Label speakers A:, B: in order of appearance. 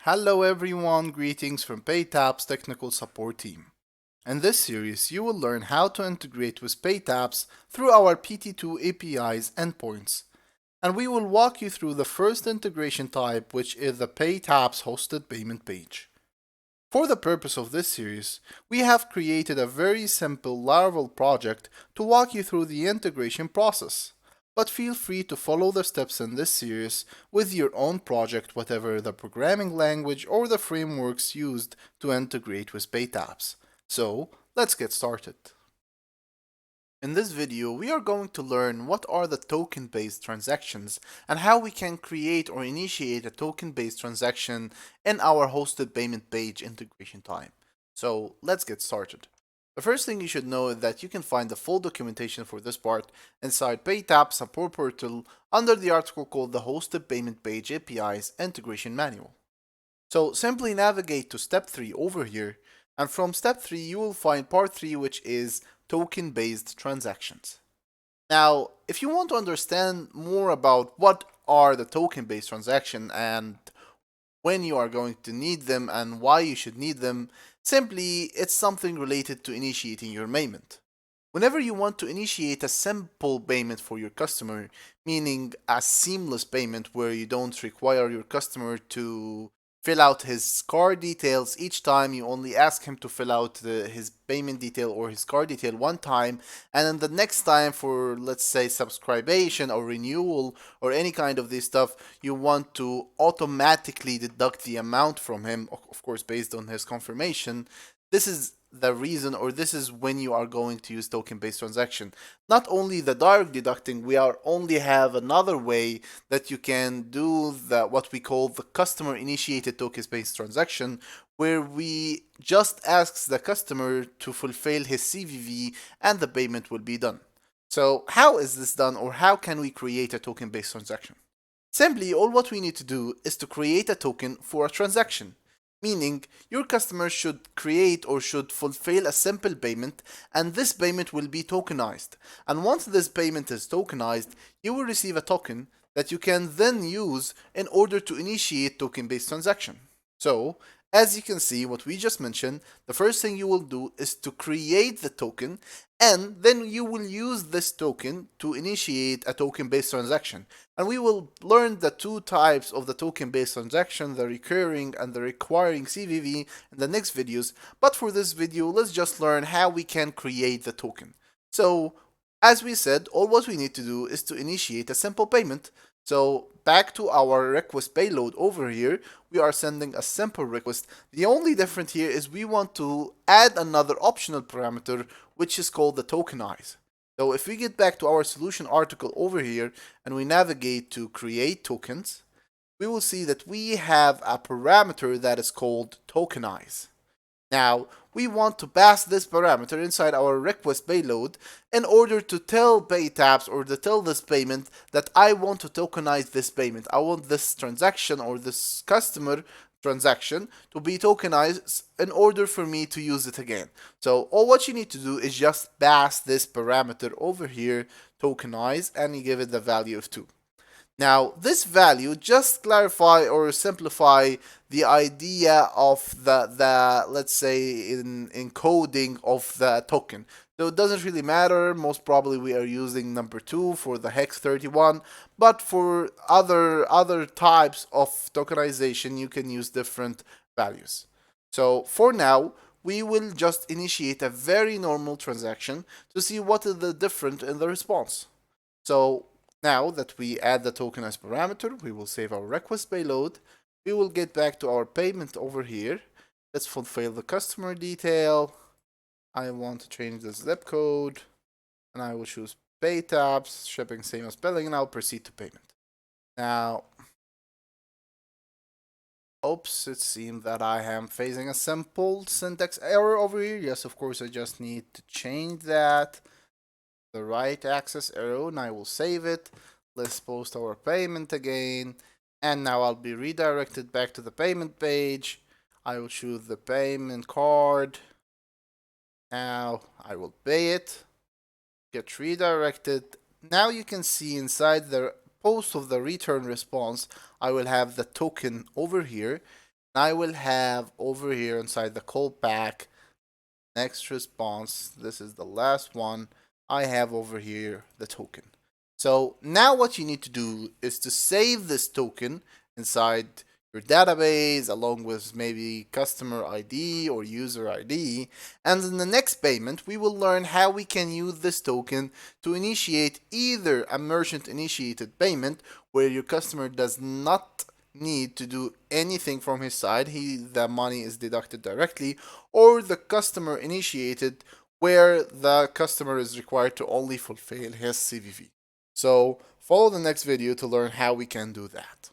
A: Hello everyone, greetings from PayTap's technical support team. In this series, you will learn how to integrate with PayTaps through our PT2 API's endpoints. And we will walk you through the first integration type, which is the PayTaps hosted payment page. For the purpose of this series, we have created a very simple Laravel project to walk you through the integration process. But feel free to follow the steps in this series with your own project, whatever the programming language or the frameworks used to integrate with PayTaps. So, let's get started. In this video, we are going to learn what are the token-based transactions and how we can create or initiate a token-based transaction in our hosted payment page integration time. So let's get started. The first thing you should know is that you can find the full documentation for this part inside PayTap support portal under the article called the Hosted Payment Page API's Integration Manual. So simply navigate to step 3 over here, and from step 3 you will find part 3, which is token-based transactions. Now, if you want to understand more about what are the token-based transactions and when you are going to need them and why you should need them, simply it's something related to initiating your payment. Whenever you want to initiate a simple payment for your customer, meaning a seamless payment where you don't require your customer to fill out his card details each time, you only ask him to fill out his payment detail or his card detail one time, and then the next time for, let's say, subscription or renewal or any kind of this stuff, you want to automatically deduct the amount from him, of course based on his confirmation. This is the reason, or this is when you are going to use token-based transaction. Not only the direct deducting, we are only have another way that you can do the what we call the customer initiated token-based transaction, where we just ask the customer to fulfill his CVV and the payment will be done. So how is this done, or how can we create a token-based transaction? Simply, all what we need to do is to create a token for a transaction, meaning your customer should create or should fulfill a simple payment, and this payment will be tokenized. And once this payment is tokenized, you will receive a token that you can then use in order to initiate token-based transaction. So, as you can see, what we just mentioned, the first thing you will do is to create the token, and then you will use this token to initiate a token-based transaction. And we will learn the two types of the token-based transaction, the recurring and the requiring CVV, in the next videos. But for this video, let's just learn how we can create the token. So, as we said, all what we need to do is to initiate a simple payment. So back to our request payload over here, we are sending a simple request. The only difference here is we want to add another optional parameter, which is called the tokenize. So if we get back to our solution article over here and we navigate to create tokens, we will see that we have a parameter that is called tokenize. Now, we want to pass this parameter inside our request payload in order to tell PayTaps or to tell this payment that I want to tokenize this payment. I want this transaction or this customer transaction to be tokenized in order for me to use it again. So all what you need to do is just pass this parameter over here, tokenize, and you give it the value of 2. Now, this value just clarify or simplify the idea of the let's say in encoding of the token. So it doesn't really matter. Most probably we are using number 2 for the hex 31, but for other types of tokenization you can use different values. So for now, we will just initiate a very normal transaction to see what is the different in the response. So now that we add the token as parameter, we will save our request payload. We will get back to our payment over here. Let's fulfill the customer detail. I want to change the zip code, and I will choose PayTaps, shipping same as billing, and I'll proceed to payment. Now, oops, it seems that I am facing a simple syntax error over here. Yes, of course, I just need to change that. The right axis arrow, and I will save it. Let's post our payment again, and now I'll be redirected back to the payment page. I will choose the payment card. Now I will pay it, get redirected. Now you can see inside the post of the return response, I will have the token over here, I will have over here inside the callback next response. This is the last one. I have over here the token. So now what you need to do is to save this token inside your database along with maybe customer ID or user ID. And in the next payment, we will learn how we can use this token to initiate either a merchant initiated payment where your customer does not need to do anything from his side, the money is deducted directly, or the customer initiated where the customer is required to only fulfill his CVV. So follow the next video to learn how we can do that.